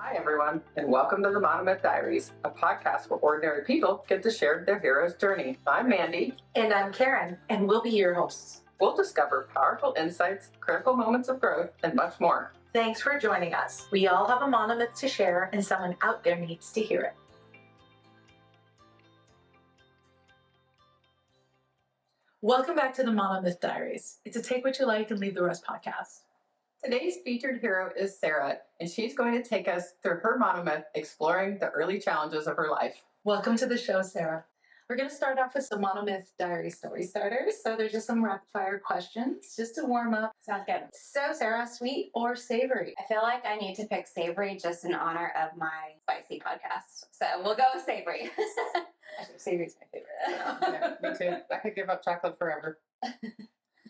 Hi, everyone, and welcome to the Monomyth Diaries, a podcast where ordinary people get to share their hero's journey. I'm Mandy. And I'm Karen, and we'll be your hosts. We'll discover powerful insights, critical moments of growth, and much more. Thanks for joining us. We all have a monomyth to share, and someone out there needs to hear it. Welcome back to the Monomyth Diaries. It's a take what you like and leave the rest podcast. Today's featured hero is Sarah, and she's going to take us through her monomyth, exploring the early challenges of her life. Welcome to the show, Sarah. We're going to start off with some Monomyth Diary story starters. So there's just some rapid fire questions just to warm up. Sounds good. So Sarah, sweet or savory? I feel like I need to pick savory just in honor of my spicy podcast. So we'll go with savory. I think savory's my favorite. Yeah, me too. I could give up chocolate forever.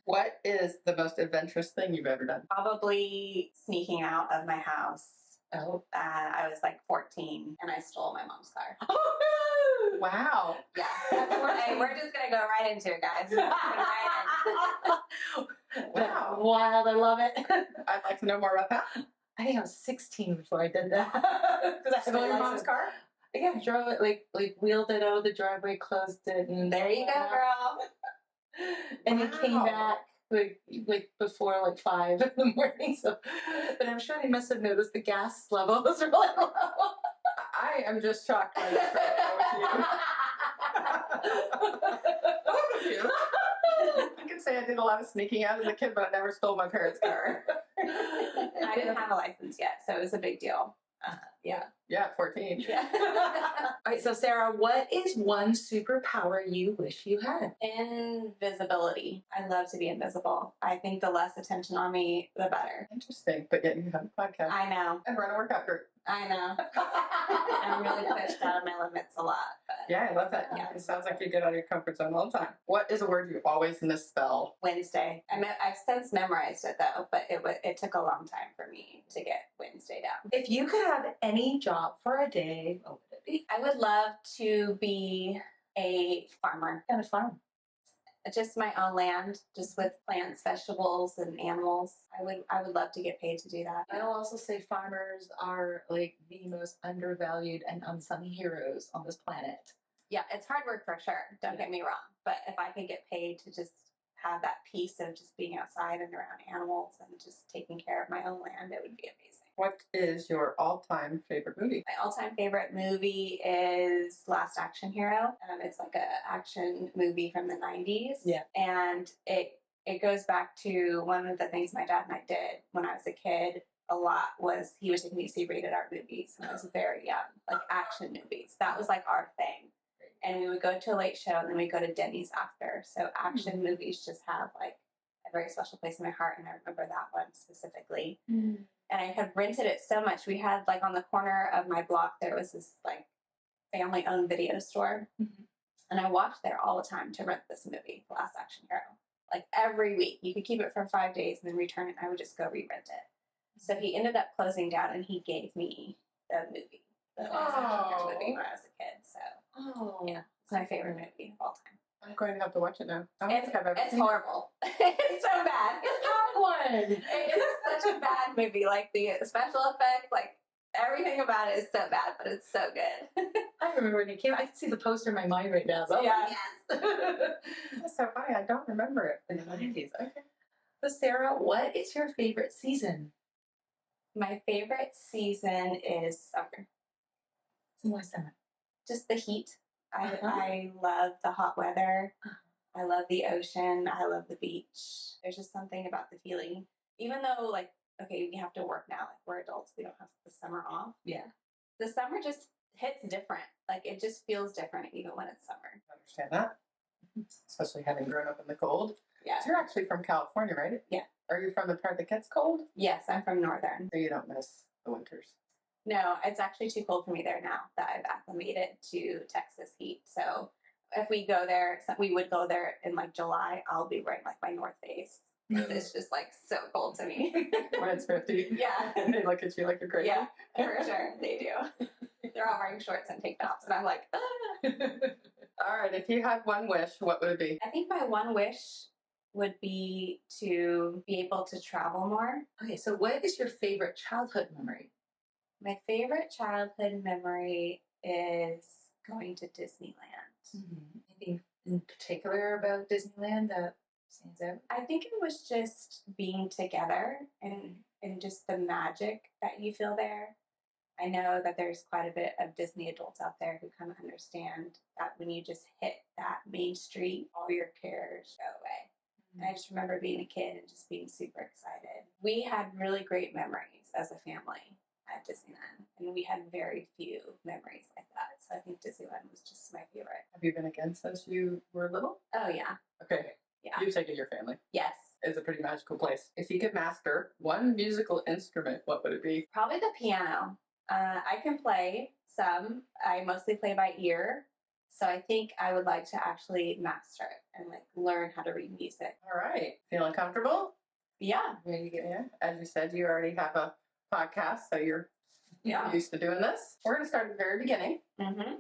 What is the most adventurous thing you've ever done? Probably sneaking out of my house. Oh. I was like 14 and I stole my mom's car. Wow. Yeah. Hey, we're just going to go right into it, guys. Wow. Wild. I love it. I'd like to know more about that. I think I was 16 before I did that. Because I had Stole your my mom's license. car? Yeah, drove it, like wheeled it out of the driveway, closed it, and There you go, girl. And it came Wow. back like before like 5 in the morning. So, but I'm sure they must have noticed the gas level was really low. I am just shocked by this right now with you. Both of you. I can say I did a lot of sneaking out as a kid, but I never stole my parents' car. I didn't have a license yet, so it was a big deal. Yeah. Yeah, 14. Yeah. All right, so Sarah, what is one superpower you wish you had? Invisibility. I love to be invisible. I think the less attention on me, the better. Interesting, but yet you have a podcast I know. and run a workout group. I know. I'm really pushed out of my limits a lot. But Yeah, I love that. Yeah. It sounds like you get out of your comfort zone all the time. What is a word you always misspell? Wednesday. I've since memorized it though, but it took a long time for me to get Wednesday down. If you could have any job for a day, what would it be? I would love to be a farmer. What kind of farm? Just my own land, just with plants, vegetables, and animals. I would love to get paid to do that. I'll also say farmers are like the most undervalued and unsung heroes on this planet. Yeah, it's hard work for sure. Don't get me wrong. But if I could get paid to just have that piece of just being outside and around animals and just taking care of my own land, it would be amazing. What is your all-time favorite movie? My all-time favorite movie is Last Action Hero. It's like a action movie from the 90s. Yeah. And it goes back to one of the things my dad and I did when I was a kid a lot was he would take me to see rated R movies when I was very young, like action movies. That was like our thing. And we would go to a late show and then we'd go to Denny's after. So action movies just have like a very special place in my heart. And I remember that one specifically. And I had rented it so much. We had like on the corner of my block, there was this like family owned video store. And I walked there all the time to rent this movie, The Last Action Hero. Like every week. You could keep it for 5 days and then return it and I would just go re-rent it. So he ended up closing down and he gave me the movie. The Last Action Hero movie when I was a kid. So yeah, it's my favorite movie of all time. I'm going to have to watch it now. I don't think I've ever It's seen it. horrible. It's so bad. It's not one. It is such a bad movie. Like the special effects, like everything about it is so bad, but it's so good. I remember when it came. I can see the poster in my mind right now. So Yeah. yes. That's so funny. I don't remember it in the 90s. Okay. So Sarah, what is your favorite season? My favorite season is summer. What's that? Just the heat. Uh-huh. I love the hot weather. I love the ocean. I love the beach. There's just something about the feeling. Even though, like, okay, we have to work now. Like, we're adults. We don't have the summer off. Yeah. The summer just hits different. Like, it just feels different even when it's summer. I understand that. Especially having grown up in the cold. Yeah. So you're actually from California, right? Yeah. Are you from the part that gets cold? Yes, I'm from Northern. So you don't miss the winters. No, it's actually too cold for me there now that I've acclimated to Texas heat. So if we go there, we would go there in like July, I'll be wearing like my North Face. It's just like so cold to me. When it's 50. Yeah. And they look at you like you're crazy. Yeah, for sure. They do. They're all wearing shorts and tank tops. And I'm like, ah. All right. If you had one wish, what would it be? I think my one wish would be to be able to travel more. Okay, so what is your favorite childhood memory? My favorite childhood memory is going to Disneyland. Anything in particular about Disneyland that stands out? I think it was just being together and just the magic that you feel there. I know that there's quite a bit of Disney adults out there who kind of understand that when you just hit that main street, all your cares go away. And I just remember being a kid and just being super excited. We had really great memories as a family at Disneyland, and we had very few memories like that. So I think Disneyland was just my favorite. Have you been again since you were little? Oh, yeah. Okay. Yeah. You've taken your family. Yes. It's a pretty magical place. If you could master one musical instrument, what would it be? Probably the piano. I can play some. I mostly play by ear. So I think I would like to actually master it and like learn how to read music. All right. Feeling comfortable? Yeah. Ready to get in? As you said, you already have a podcast, so you're Yeah. used to doing this. We're going to start at the very beginning. Mm-hmm.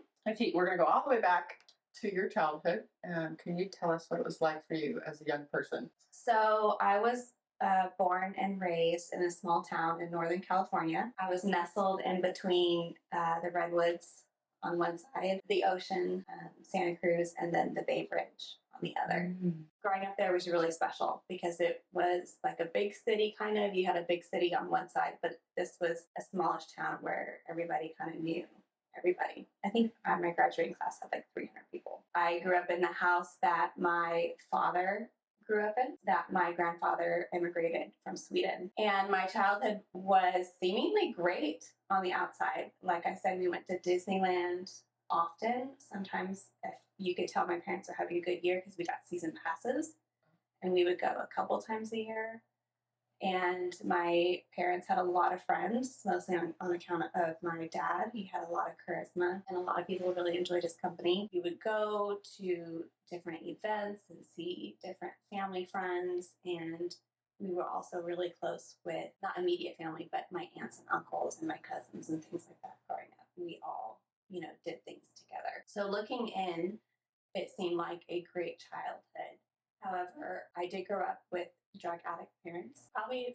We're going to go all the way back to your childhood. Can you tell us what it was like for you as a young person? So I was born and raised in a small town in Northern California. I was nestled in between the redwoods on one side, the ocean, Santa Cruz, and then the Bay Bridge on the other. Growing up there was really special because it was like a big city kind of. You had a big city on one side, but this was a smallish town where everybody kind of knew everybody. I think my graduating class had like 300 people. I grew up in the house that my father grew up in, that my grandfather immigrated from Sweden. And my childhood was seemingly great on the outside. Like I said, we went to Disneyland often. Sometimes if you could tell my parents were having a good year because we got season passes and we would go a couple times a year. And my parents had a lot of friends, mostly on account of my dad. He had a lot of charisma, and a lot of people really enjoyed his company. We would go to different events and see different family friends, and we were also really close with, not immediate family, but my aunts and uncles and my cousins and things like that growing up. We all, did things together. So looking in, it seemed like a great childhood. However, I did grow up with drug addict parents. Probably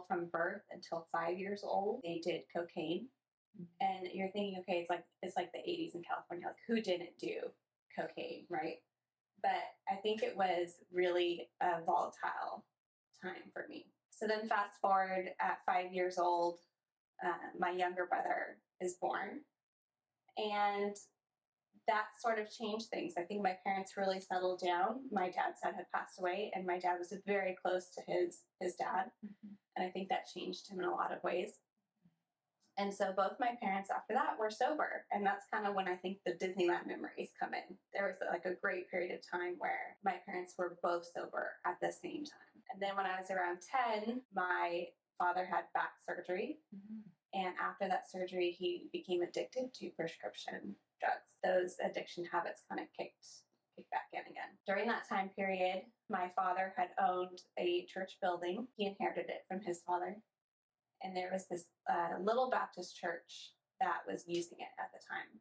from birth until 5 years old, they did cocaine. And you're thinking, okay, it's like the 80s in California. Like, who didn't do cocaine, right? But I think it was really a volatile time for me. So then fast forward at 5 years old, my younger brother is born. And that sort of changed things. I think my parents really settled down. My dad's dad had passed away, and my dad was very close to his dad. And I think that changed him in a lot of ways. And so both my parents after that were sober. And that's kind of when I think the Disneyland memories come in. There was like a great period of time where my parents were both sober at the same time. And then when I was around 10, my father had back surgery. And after that surgery, he became addicted to prescription drugs. Those addiction habits kind of kicked back in again. During that time period, my father had owned a church building. He inherited it from his father. And there was this little Baptist church that was using it at the time.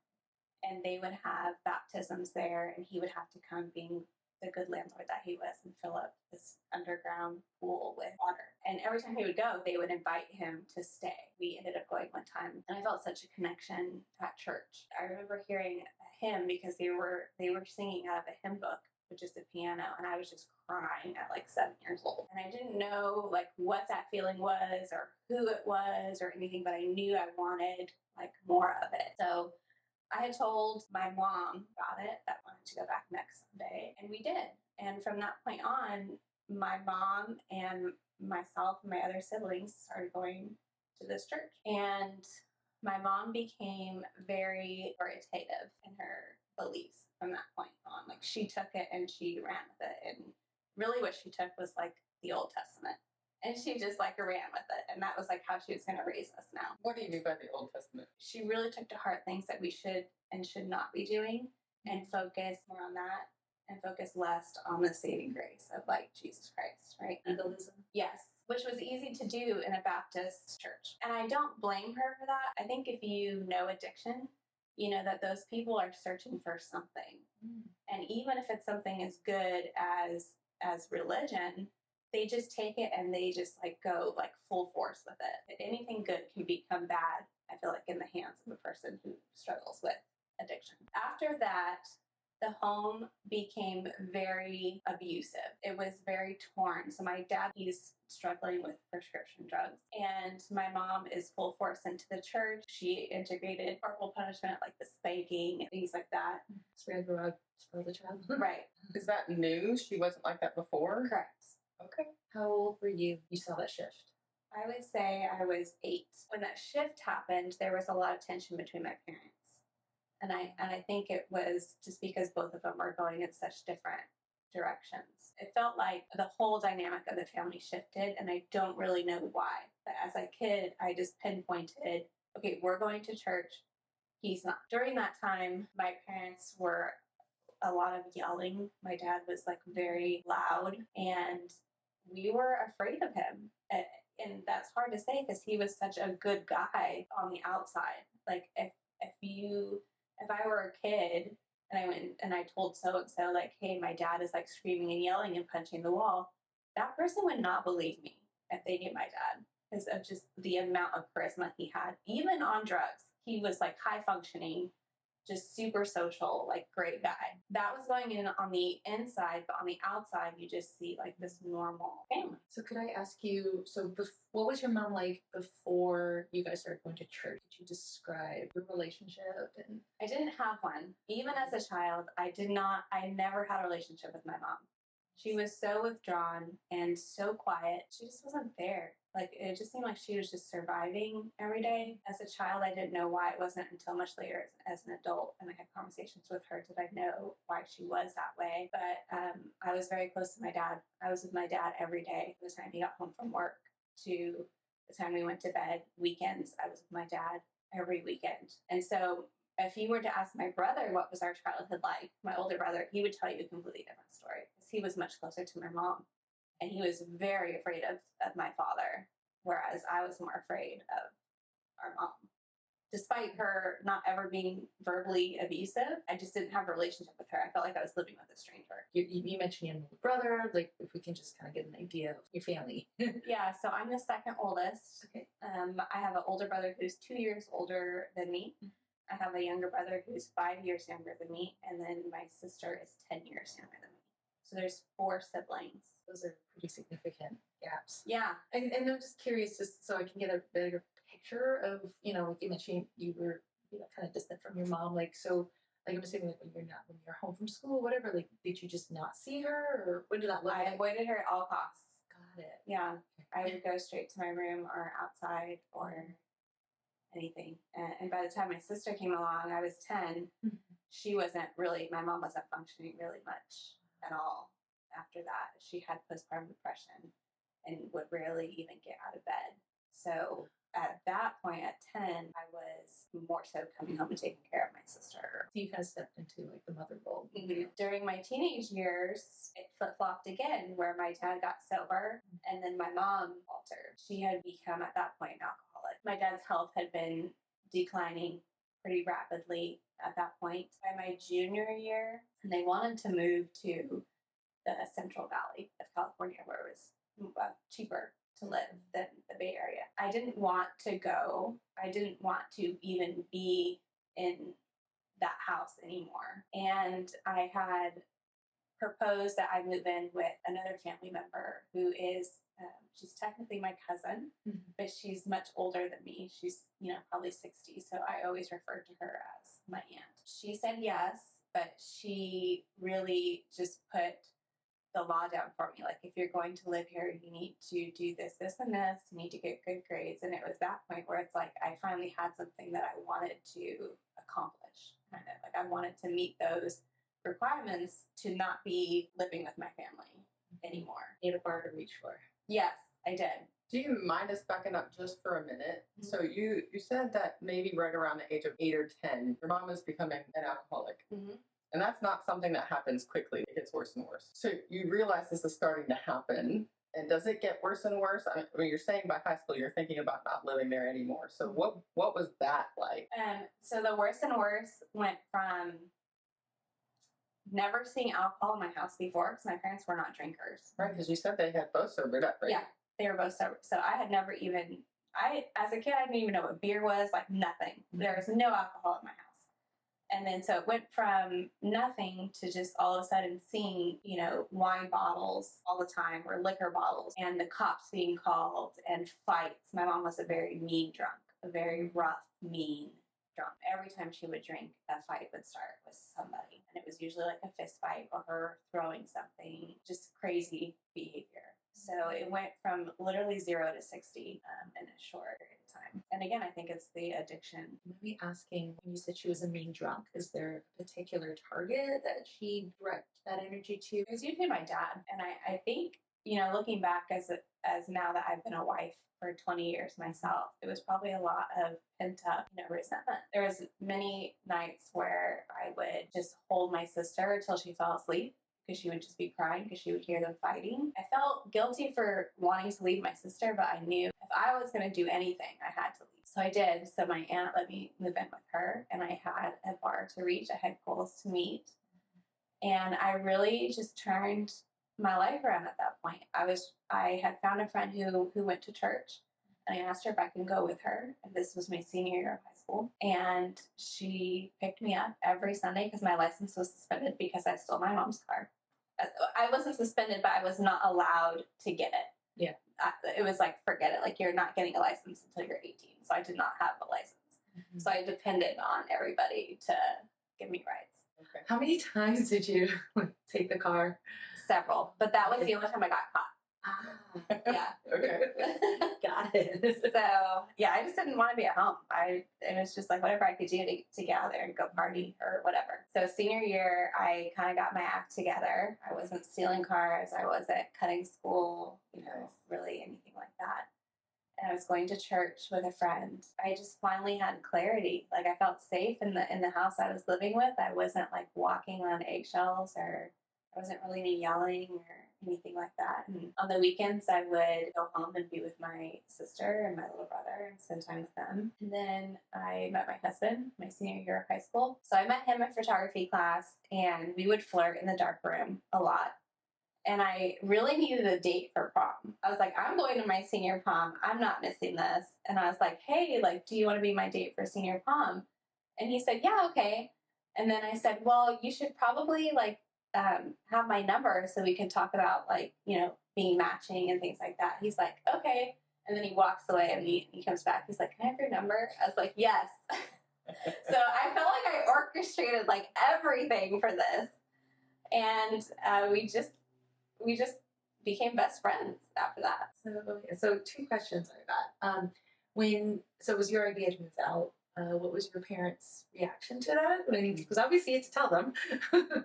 And they would have baptisms there, and he would have to come, being the good landlord that he was, and fill up this underground pool with water. And every time he would go, they would invite him to stay. We ended up going one time, and I felt such a connection at church. I remember hearing a hymn because they were singing out of a hymn book, which is the piano, and I was just crying at like 7 years old. And I didn't know like what that feeling was or who it was or anything, but I knew I wanted like more of it. So I had told my mom about it, that I wanted to go back next Sunday, and we did. And from that point on, my mom and myself and my other siblings started going to this church. And my mom became very authoritative in her beliefs from that point on. Like, she took it and she ran with it. And really what she took was like the Old Testament. And she just like ran with it. And that was like how she was going to raise us now. What do you mean by the Old Testament? She really took to heart things that we should and should not be doing, and focus more on that and focus less on the saving grace of like Jesus Christ, right? Legalism. Yes, which was easy to do in a Baptist church. And I don't blame her for that. I think if you know addiction, you know that those people are searching for something. And even if it's something as good as religion, they just take it and they just like go like full force with it. Anything good can become bad, I feel like, in the hands of a person who struggles with addiction. After that, the home became very abusive. It was very torn. So my dad, he's struggling with prescription drugs. And my mom is full force into the church. She integrated corporal punishment, like the spanking and things like that. Spread the rug, spoil the child. Right. Is that new? She wasn't like that before? Correct. Okay. How old were you? You saw that shift. I would say I was 8. When that shift happened, there was a lot of tension between my parents. And I think it was just because both of them were going in such different directions. It felt like the whole dynamic of the family shifted, and I don't really know why. But as a kid, I just pinpointed, okay, we're going to church. He's not. During that time, my parents were a lot of yelling. My dad was like very loud, and we were afraid of him. And that's hard to say because he was such a good guy on the outside. Like if I were a kid and I went and I told so and so, like, hey, my dad is like screaming and yelling and punching the wall, that person would not believe me if they knew my dad because of just the amount of charisma he had. Even on drugs, he was like high functioning, just super social, like great guy. That was going in on the inside, but on the outside, you just see like this normal family. So could I ask you, what was your mom like before you guys started going to church? Could you describe your relationship? And I didn't have one. Even as a child, I never had a relationship with my mom. She was so withdrawn and so quiet. She just wasn't there. Like, it just seemed like she was just surviving every day. As a child, I didn't know why. It wasn't until much later as an adult, and I had conversations with her, did I know why she was that way. But I was very close to my dad. I was with my dad every day from the time he got home from work to the time we went to bed. Weekends, I was with my dad every weekend. And so if you were to ask my brother what was our childhood like, my older brother, he would tell you a completely different story because he was much closer to my mom. And he was very afraid of my father, whereas I was more afraid of our mom. Despite her not ever being verbally abusive, I just didn't have a relationship with her. I felt like I was living with a stranger. you mentioned you have a brother. Like, if we can just kind of get an idea of your family. Yeah, so I'm the second oldest. Okay. I have an older brother who's 2 years older than me. I have a younger brother who's 5 years younger than me, and then my sister is 10 years younger than me. So there's 4 siblings. Those are pretty significant gaps. Yeah. And I'm just curious, just so I can get a better picture of, you mentioned you were, kind of distant from your mom. Like, so, like, I'm assuming, like, when you're home from school, whatever, like, did you just not see her, or what did that look I like? avoided her at all costs. Got it. Yeah. I would go straight to my room or outside or anything. And by the time my sister came along, I was 10. My mom wasn't functioning really much at all after that. She had postpartum depression and would rarely even get out of bed. So at that point, at 10, I was more so coming home and taking care of my sister. So you kind of stepped into, like, the mother role. During my teenage years, it flip-flopped again, where my dad got sober and then my mom altered. She had become, at that point, an alcoholic. My dad's health had been declining pretty rapidly at that point. By my junior year, they wanted to move to the Central Valley of California, where it was cheaper to live than the Bay Area. I didn't want to go. I didn't want to even be in that house anymore. And I had proposed that I move in with another family member who is, she's technically my cousin, but she's much older than me. She's, probably 60. So I always referred to her as my aunt. She said yes, but she really just put the law down for me. Like, if you're going to live here, you need to do this, this, and this. You need to get good grades. And it was that point where it's like I finally had something that I wanted to accomplish. Kind of like I wanted to meet those requirements to not be living with my family anymore. You had a bar to reach for. Yes, I did. Do you mind us backing up just for a minute? So you said that maybe right around the age of 8 or 10, your mom was becoming an alcoholic. And that's not something that happens quickly. It gets worse and worse. So you realize this is starting to happen. And does it get worse and worse? I mean, you're saying by high school, you're thinking about not living there anymore. So what was that like? So the worse and worse went from never seeing alcohol in my house before because my parents were not drinkers. Right, because you said they had both sobered up, right? Yeah, they were both sober. So I had never even, as a kid, I didn't even know what beer was, like nothing. There was no alcohol in my house. And then so it went from nothing to just all of a sudden seeing, wine bottles all the time or liquor bottles and the cops being called and fights. My mom was a very mean drunk, a very rough, mean drunk. Every time she would drink, a fight would start with somebody. And it was usually like a fist fight or her throwing something, just crazy behavior. So it went from literally 0 to 60 in a short period of time. And again, I think it's the addiction. Maybe asking, when you said she was a mean drunk, is there a particular target that she directed that energy to? It was usually my dad. And I think, looking back as now that I've been a wife for 20 years myself, it was probably a lot of pent up, resentment. There was many nights where I would just hold my sister until she fell asleep because she would just be crying because she would hear them fighting. I felt guilty for wanting to leave my sister, but I knew if I was going to do anything, I had to leave. So I did. So my aunt let me move in with her, and I had a bar to reach. I had goals to meet. And I really just turned my life around at that point. I had found a friend who went to church, and I asked her if I can go with her. And this was my senior year of high school. And she picked me up every Sunday because my license was suspended because I stole my mom's car. I wasn't suspended, but I was not allowed to get it. Yeah. It was like, forget it. Like, you're not getting a license until you're 18. So I did not have a license. Mm-hmm. So I depended on everybody to give me rides. Okay. How many times did you take the car? Several, but that was the only time I got caught. Yeah. Okay. Got it. So yeah, I just didn't want to be at home. It was just like whatever I could do to get out there and go party or whatever. So senior year, I kind of got my act together. I wasn't stealing cars. I wasn't cutting school, really anything like that. And I was going to church with a friend. I just finally had clarity. Like, I felt safe in the house I was living with. I wasn't like walking on eggshells, or I wasn't really yelling or anything like that. And on the weekends, I would go home and be with my sister and my little brother and spend time with them. And then I met my husband my senior year of high school. So I met him in photography class, and we would flirt in the dark room a lot. And I really needed a date for prom. I was like, I'm going to my senior prom. I'm not missing this. And I was like, hey, like, do you want to be my date for senior prom? And he said, yeah, okay. And then I said, well, you should probably have my number so we can talk about being matching and things like that. He's like, okay. And then he walks away, and he comes back. He's like, can I have your number? I was like, yes. So I felt like I orchestrated like everything for this. And we just became best friends after that. So 2 questions I got. So it was your idea to move out. What was your parents' reaction to that? Because obviously you had to tell them.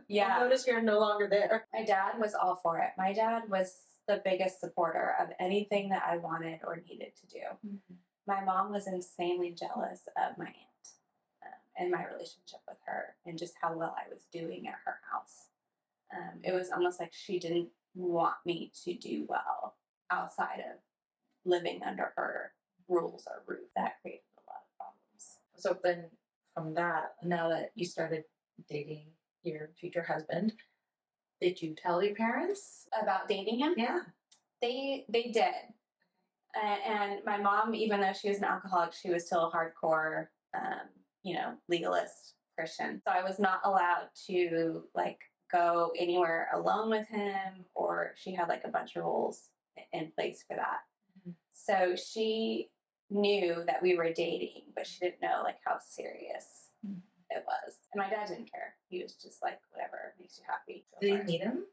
Yeah. Notice you're no longer there. My dad was all for it. My dad was the biggest supporter of anything that I wanted or needed to do. Mm-hmm. My mom was insanely jealous of my aunt and my relationship with her and just how well I was doing at her house. It was almost like she didn't want me to do well outside of living under her rules or roof. That created a lot of problems. So then from that, now that you started dating your future husband, did you tell your parents about dating him? Yeah. They did. And my mom, even though she was an alcoholic, she was still a hardcore, legalist Christian. So I was not allowed to go anywhere alone with him, or she had a bunch of rules in place for that. Mm-hmm. So she knew that we were dating, but she didn't know how serious it was. And my dad didn't care. He was just whatever makes you happy. Did you meet him?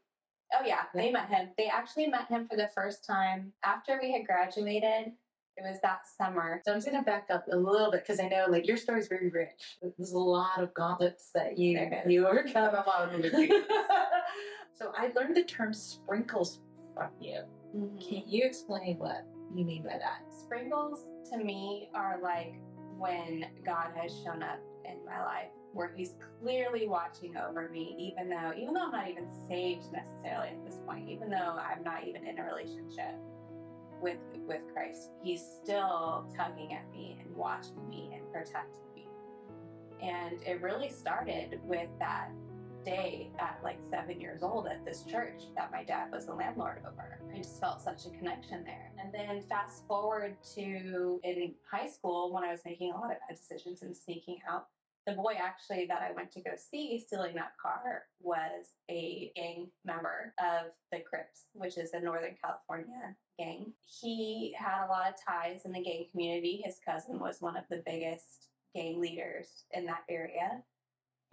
Oh yeah, they met him. They actually met him for the first time after we had graduated. It was that summer. So I'm going to back up a little bit because I know your story is very rich. There's a lot of gauntlets that you overcome. A lot of moving. So I learned the term sprinkles from you. Mm-hmm. Can you explain what you mean by that? Sprinkles to me are when God has shown up in my life, where he's clearly watching over me, even though I'm not even saved necessarily at this point, even though I'm not even in a relationship with Christ, he's still tugging at me and watching me and protecting me. And it really started with that day at like 7 years old at this church that my dad was the landlord over. I just felt such a connection there. And then fast forward to in high school when I was making a lot of bad decisions and sneaking out. The boy actually that I went to go see stealing that car was a gang member of the Crips, which is a Northern California gang. He had a lot of ties in the gang community. His cousin was one of the biggest gang leaders in that area.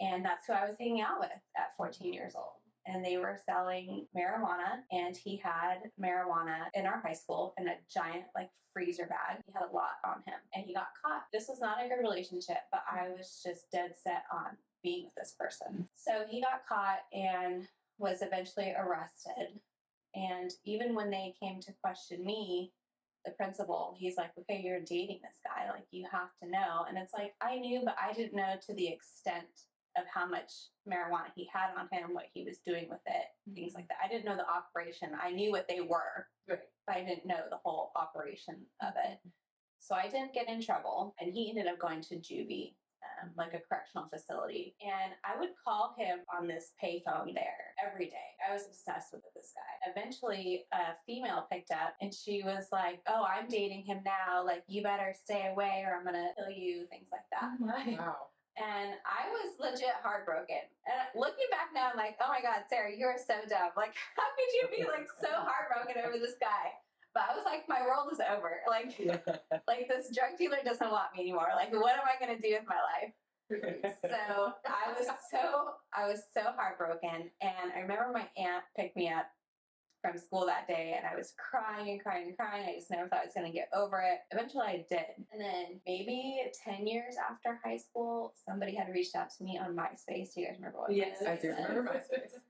And that's who I was hanging out with at 14 years old. And they were selling marijuana, and he had marijuana in our high school in a giant like freezer bag. He had a lot on him, and he got caught. This was not a good relationship, but I was just dead set on being with this person. So he got caught and was eventually arrested. And even when they came to question me, the principal, he's like, okay, you're dating this guy. Like, you have to know. And it's like, I knew, but I didn't know to the extent of how much marijuana he had on him, what he was doing with it, things like that. I didn't know the operation. I knew what they were, Right. but I didn't know the whole operation of it. So I didn't get in trouble, and he ended up going to juvie, like a correctional facility. And I would call him on this payphone there every day. I was obsessed with this guy. Eventually, a female picked up, and she was like, oh, I'm dating him now. Like, you better stay away or I'm going to kill you, things like that. Oh my. Wow. And I was legit heartbroken. And looking back now, I'm like, oh my God, Sarah, you are so dumb. Like, how could you be like so heartbroken over this guy? But I was like, my world is over. Like, like this drug dealer doesn't want me anymore. Like, what am I going to do with my life? So I was so heartbroken. And I remember my aunt picked me up from school that day, and I was crying and crying and crying. I just never thought I was going to get over it. Eventually I did. And then maybe 10 years after high school, somebody had reached out to me on MySpace. Do you guys remember what Yes, MySpace I do is? remember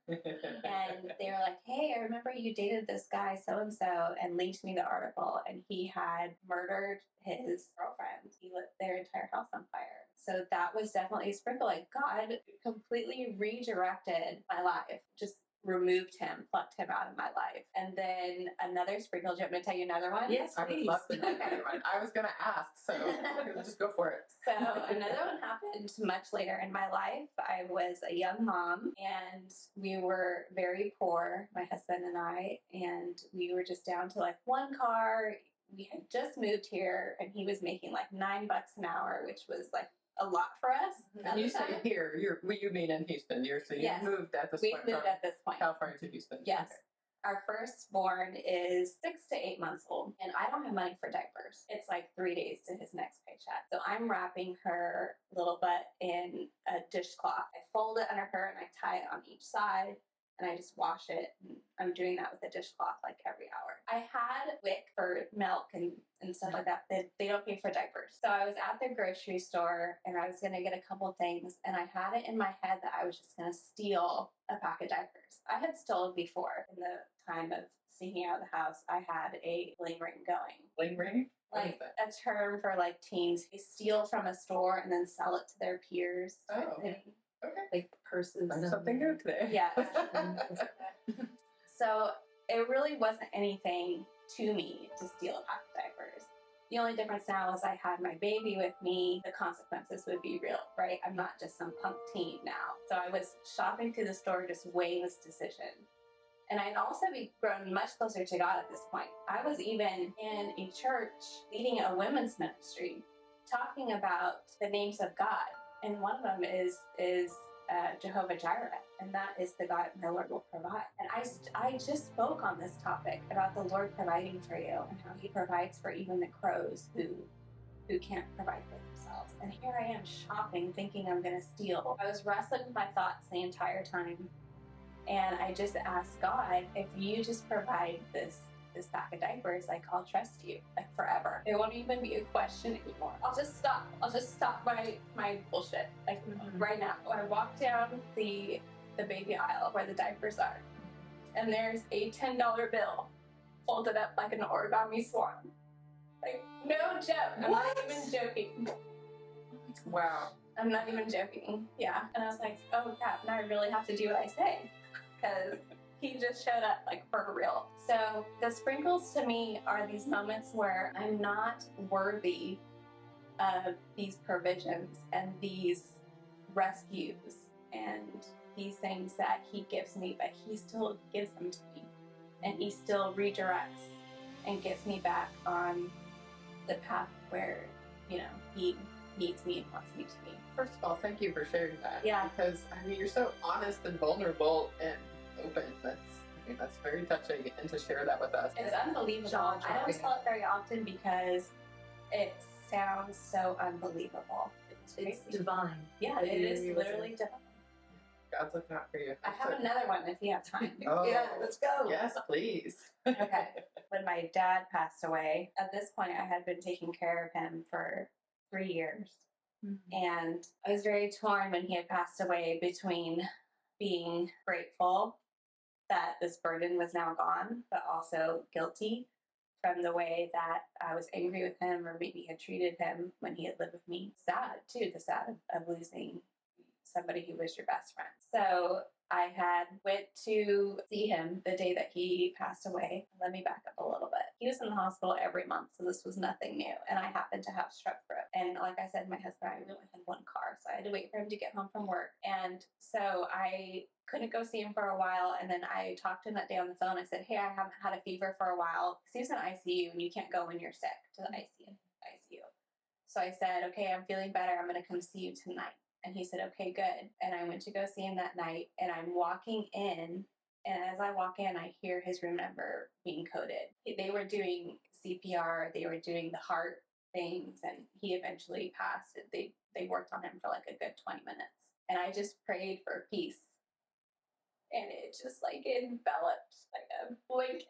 MySpace. And they were like, hey, I remember you dated this guy so-and-so, and linked me the article, and he had murdered his girlfriend. He lit their entire house on fire. So that was definitely a sprinkle. Like, God completely redirected my life. Just removed him, plucked him out of my life. And then another sprinkle. Do you want me to tell you another one? Yes, I would please. love to know another one. I was going to ask, so just go for it. So another one happened much later in my life. I was a young mom, and we were very poor, my husband and I, and we were just down to like one car. We had just moved here, and he was making like $9 an hour, which was like a lot for us. And you say here, you mean in Houston. So you Yes. moved at this We've point moved from at this point. California to Houston. Yes. Okay. Our firstborn is 6 to 8 months old, and I don't have money for diapers. It's like 3 days to his next paycheck. So I'm wrapping her little butt in a dishcloth. I fold it under her and I tie it on each side, and I just wash it. And I'm doing that with a dishcloth like every hour. I had WIC for milk and stuff like that. They don't pay for diapers. So I was at the grocery store, and I was going to get a couple things, and I had it in my head that I was just going to steal a pack of diapers. I had stolen before. In the time of sneaking out of the house, I had a bling ring going. Bling ring? What is Like that? a term for like teens. They steal from a store and then sell it to their peers. type Oh. thing. Okay. Like purses. Learned something new today. Yeah. So it really wasn't anything to me to steal a pack of diapers. The only difference now is I had my baby with me. The consequences would be real, right? I'm not just some punk teen now. So I was shopping through the store, just weighing this decision. And I'd also grown much closer to God at this point. I was even in a church leading a women's ministry, talking about the names of God. And one of them is Jehovah Jireh, and that is the God my Lord will provide. And I just spoke on this topic about the Lord providing for you and how He provides for even the crows who can't provide for themselves. And here I am shopping, thinking I'm going to steal. I was wrestling with my thoughts the entire time, and I just asked God, if you just provide this pack of diapers, like, I'll trust you, like, forever. It won't even be a question anymore. I'll just stop my bullshit, like, right now. I walk down the baby aisle where the diapers are, and there's a $10 bill folded up like an origami swan. Like, no joke. I'm not even joking. Wow. I'm not even joking. Yeah. And I was like, oh crap, now I really have to do what I say, because he just showed up, like, for real. So the sprinkles to me are these moments where I'm not worthy of these provisions and these rescues and these things that he gives me, but he still gives them to me. And he still redirects and gets me back on the path where, you know, he needs me and wants me to be. First of all, thank you for sharing that. Yeah. Because, I mean, you're so honest and vulnerable and open. That's very touching, and to share that with us. It's unbelievable. I don't tell it very often because it sounds so unbelievable. It's divine. Yeah, it is literally divine. God's looking out for you. I have another one if you have time. Oh. Yeah, let's go. Yes, please. Okay. When my dad passed away, at this point I had been taking care of him for 3 years. And I was very torn when he had passed away between being grateful that this burden was now gone, but also guilty from the way that I was angry with him or maybe had treated him when he had lived with me. Sad too, the sad of losing somebody who was your best friend. So I had went to see him the day that he passed away. Let me back up a little bit. He was in the hospital every month, so this was nothing new. And I happened to have strep throat. And like I said, my husband and I only had one car, so I had to wait for him to get home from work. And so I couldn't go see him for a while. And then I talked to him that day on the phone. I said, hey, I haven't had a fever for a while. Because he was in ICU, and you can't go when you're sick to the ICU. So I said, okay, I'm feeling better. I'm going to come see you tonight. And he said, okay, good. And I went to go see him that night, and I'm walking in, and as I walk in, I hear his room number being coded. They were doing CPR, they were doing the heart things, and he eventually passed. They worked on him for like a good 20 minutes. And I just prayed for peace. And it just like enveloped like a blanket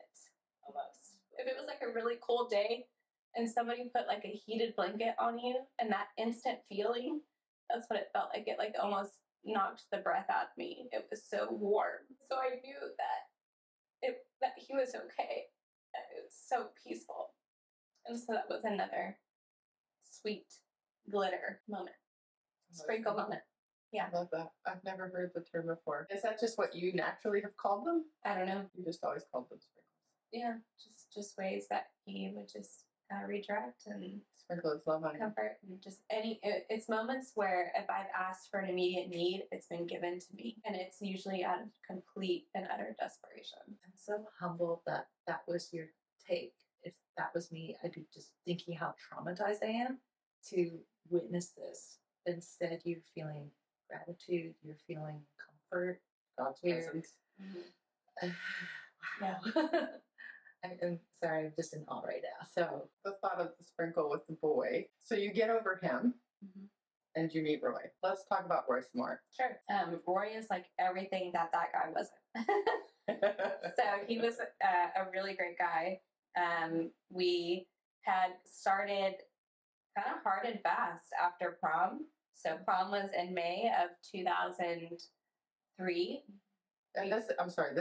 almost. If it was like a really cold day and somebody put like a heated blanket on you, and that instant feeling, that's what it felt like. It like almost knocked the breath out of me. It was so warm. So I knew that he was okay. That it was so peaceful. And so that was another sweet glitter moment. Sprinkle moment. Yeah. I love that. I've never heard the term before. Is that just what you naturally have called them? I don't know. You just always called them sprinkles. Yeah. Just ways that he would just redirect and Sprinkle his love on you. comfort, and just it's moments where if I've asked for an immediate need, it's been given to me, and it's usually out of complete and utter desperation. I'm so humbled that that was your take. If that was me, I'd be just thinking how traumatized I am to witness this. Instead, you're feeling gratitude, you're feeling comfort. God's You're- presence. Wow. I'm sorry, I'm just in awe right now. So The thought of the sprinkle with the boy. So you get over him, and you meet Roy. Let's talk about Roy some more. Sure. Roy is like everything that guy wasn't. So he was a really great guy. We had started kind of hard and fast after prom. So prom was in May of 2003. And this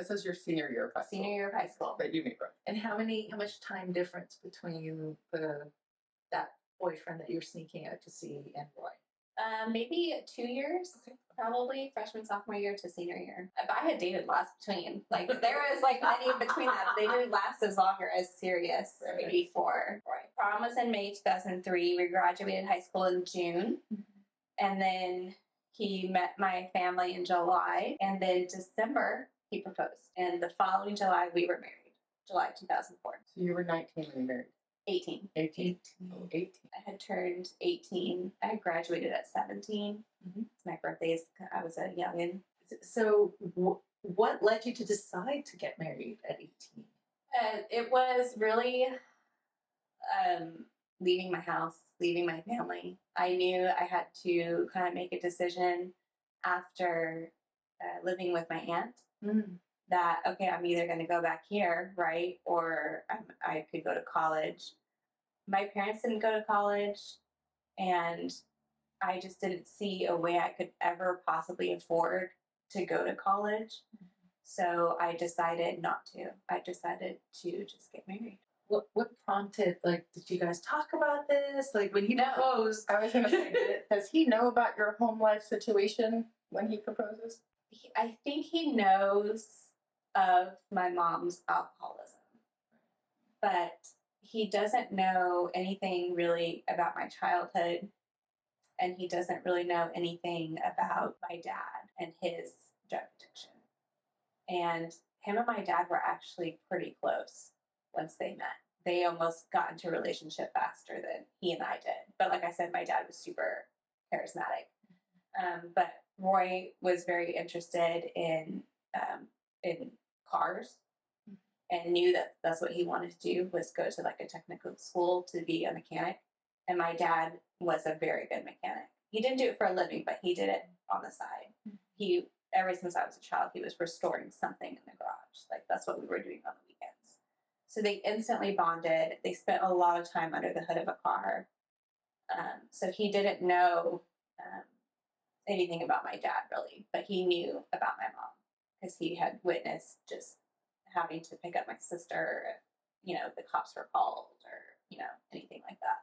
is your senior year of high school. Senior year of high school. That you meet Roy. and how much time difference between that boyfriend that you're sneaking out to see and Roy? Maybe 2 years, probably freshman, sophomore year to senior year. If I had dated last between, like there was like plenty in between that, but they didn't last as long or as serious before. Right. Prom was in May 2003. We graduated high school in June, and then he met my family in July, and then December he proposed, and the following July we were married. July 2004. So you were 19 when you married. 18. 18. Oh, 18. I had turned 18. I had graduated at 17. My birthday's, I was a youngin'. So what led you to decide to get married at 18? It was really leaving my house, leaving my family. I knew I had to kind of make a decision after living with my aunt that, okay, I'm either going to go back here, right? Or I could go to college. My parents didn't go to college, and I just didn't see a way I could ever possibly afford to go to college. So I decided not to. I decided to just get married. What prompted, like, did you guys talk about this? Like, when he No. proposed? I was going to say, does he know about your home life situation when he proposes? I think he knows of my mom's alcoholism, but he doesn't know anything really about my childhood, and he doesn't really know anything about my dad and his drug addiction. And him and my dad were actually pretty close once they met. They almost got into a relationship faster than he and I did. But like I said, my dad was super charismatic. But Roy was very interested in cars and knew that that's what he wanted to do, was go to like a technical school to be a mechanic. And my dad was a very good mechanic. He didn't do it for a living, but he did it on the side. He, ever since I was a child, he was restoring something in the garage. Like that's what we were doing on the weekends. So they instantly bonded. They spent a lot of time under the hood of a car. So he didn't know anything about my dad really, but he knew about my mom because he had witnessed just having to pick up my sister, you know, the cops were called or, you know, anything like that.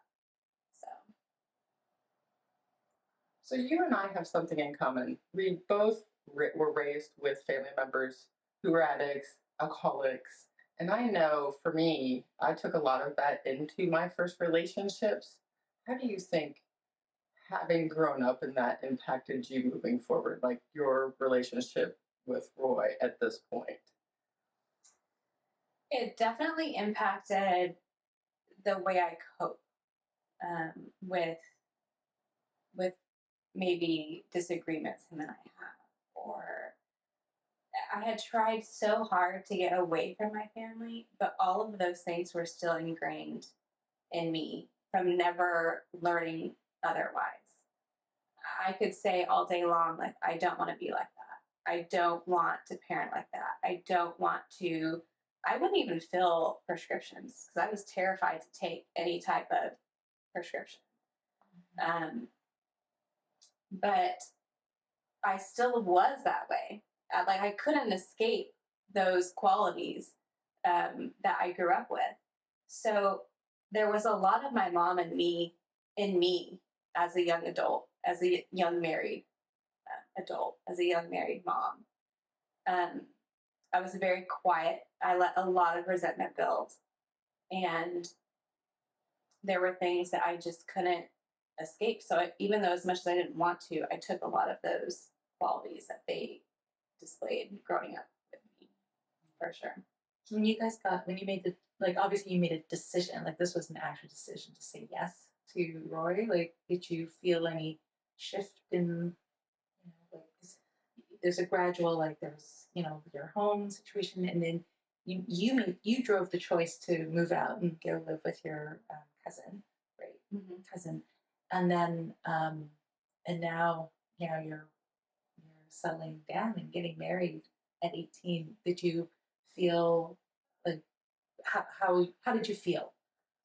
So you and I have something in common. We both were raised with family members who were addicts, alcoholics. And I know for me, I took a lot of that into my first relationships. How do you think having grown up in that impacted you moving forward, like your relationship with Roy at this point? It definitely impacted the way I cope with maybe disagreements him and I have, or I had tried so hard to get away from my family, but all of those things were still ingrained in me from never learning otherwise. I could say all day long, like, I don't want to be like that. I don't want to parent like that. I wouldn't even fill prescriptions because I was terrified to take any type of prescription. But I still was that way. Like I couldn't escape those qualities that I grew up with. So there was a lot of my mom and me in me as a young adult, as a young married adult, as a young married mom. I was very quiet. I let a lot of resentment build. And there were things that I just couldn't escape. So even though as much as I didn't want to, I took a lot of those qualities that they displayed growing up with me, for sure. When you made the, like, obviously you made a decision, like this was an actual decision to say yes to Roy, like, did you feel any shift in, you know, like, there's a gradual, like, there's, you know, your home situation, and then you drove the choice to move out and go live with your cousin, right? Mm-hmm. Cousin, and then, and now, you know, you're settling down and getting married at 18. Did you feel like how did you feel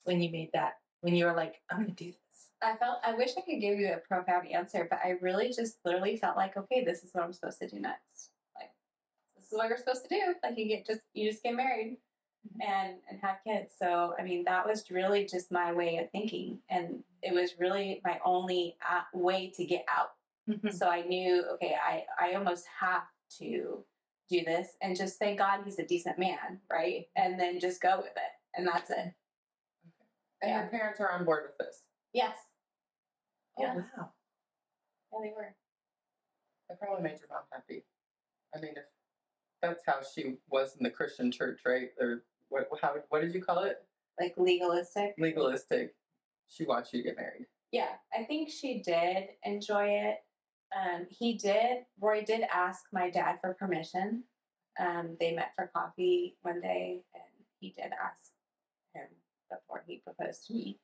when you made that, when you were like, I'm gonna do this? I wish I could give you a profound answer, but I really just literally felt like, okay, this is what I'm supposed to do next. Like, this is what you're supposed to do. Like, you just get married and have kids. So, I mean, that was really just my way of thinking. And it was really my only way to get out. So I knew, okay, I almost have to do this and just thank God he's a decent man, right? And then just go with it. And that's it. Okay. And your parents are on board with this? Yes. Oh, Yeah. wow. Yeah, they were. That probably made your mom happy. I mean, if that's how she was in the Christian church, right? Or what did you call it? Like legalistic. Legalistic. She wants you to get married. Yeah, I think she did enjoy it. Roy did ask my dad for permission. They met for coffee one day and he did ask him before he proposed to me.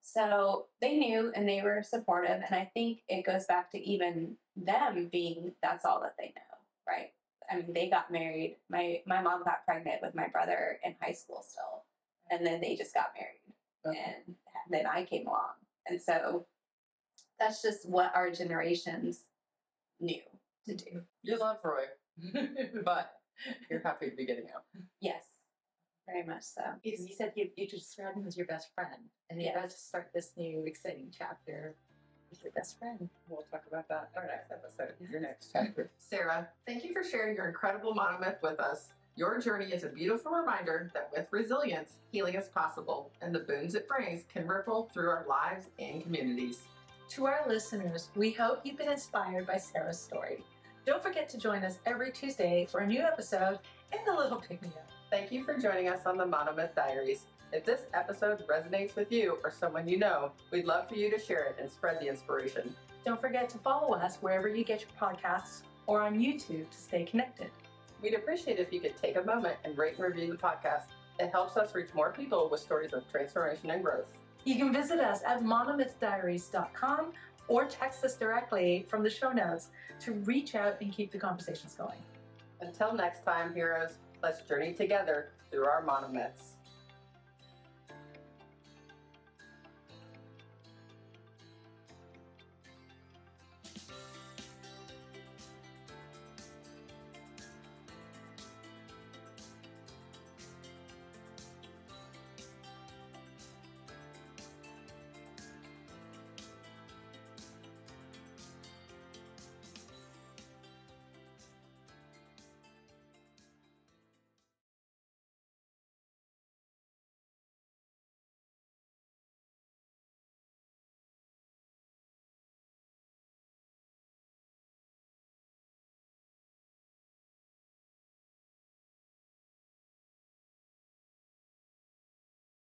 So they knew and they were supportive. And I think it goes back to even them being, that's all that they know, right? I mean, they got married. My mom got pregnant with my brother in high school still. And then they just got married. Okay. And then I came along. And so that's just what our generations knew to do. You love Roy, but you're happy to be getting out. Yes, very much so. You said you described him as your best friend, and you're about to start this new exciting chapter with your best friend. We'll talk about that in our next episode, your next chapter. Sarah, thank you for sharing your incredible monomyth with us. Your journey is a beautiful reminder that with resilience, healing is possible, and the boons it brings can ripple through our lives and communities. To our listeners, we hope you've been inspired by Sarah's story. Don't forget to join us every Tuesday for a new episode in the Little Pygmy. Thank you for joining us on the Monomyth Diaries. If this episode resonates with you or someone you know, we'd love for you to share it and spread the inspiration. Don't forget to follow us wherever you get your podcasts or on YouTube to stay connected. We'd appreciate if you could take a moment and rate and review the podcast. It helps us reach more people with stories of transformation and growth. You can visit us at monomythdiaries.com or text us directly from the show notes to reach out and keep the conversations going. Until next time, heroes, let's journey together through our monomyths.